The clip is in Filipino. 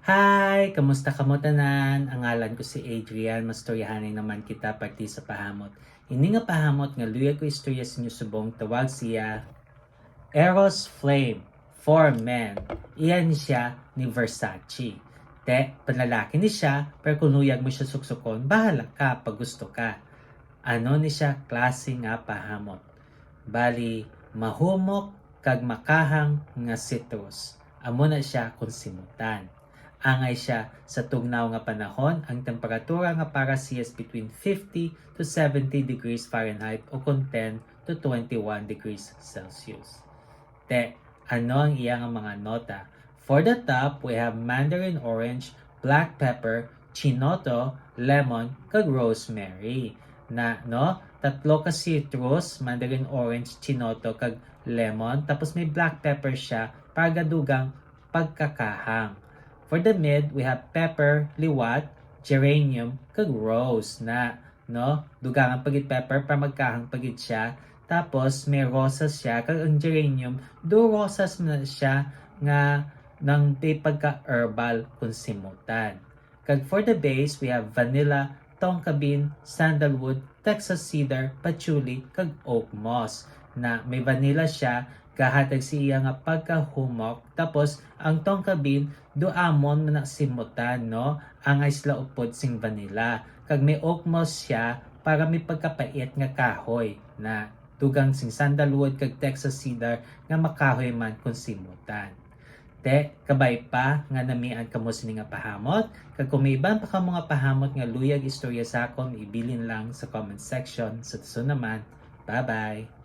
Hi! Kamusta ka mo tanan? Ang ngalan ko si Adrian, mastoryahanay naman kita pagti sa pahamot. Ini nga pahamot nga luyag ko istorya sa inyo subong tawag siya Eros Flame for Men. Iyan siya ni Versace. Panlalaki ni siya, pero kung luyag mo siya suksukon, bahala ka pag gusto ka. Ano ni siya klase nga pahamot? Bali, mahumok kag makahang nga citrus. Amo na siya kung simutan. Angay siya sa tugnaw nga panahon, ang temperatura nga para siya between 50 to 70 degrees Fahrenheit o kung 10 to 21 degrees Celsius. Ano ang iyang mga nota? For the top, we have mandarin orange, black pepper, chinoto, lemon, kag rosemary. Tatlo ka citrus, mandarin orange, chinoto, kag lemon. Tapos may black pepper siya para gadugang pagkakahang. For the mid, we have pepper, liwat, geranium, kag rose dugangan pagit pepper para magkahang pagit siya. Tapos may rosas siya, kag ang geranium, do rosas na siya nga nang may pagka-herbal kung simutan. Kag for the base, we have vanilla, tonka bean, sandalwood, Texas cedar, patchouli, kag oak moss. Na may vanilla siya, gahatag siya nga pagkahumok. Tapos, ang tonka bean, doamon man simutan, ang isla upod sing vanilla. Kag may oak moss siya, para may pagkapait nga kahoy, na dugang sing sandalwood kag Texas cedar, nga makahoy man kung simutan. Kabay pa nga namian kamo sini nga pahamot. Kag kung may iban pa ka mga pahamot nga luyag istorya sa akon, ibilin lang sa comment section. Sa tuso naman, bye-bye!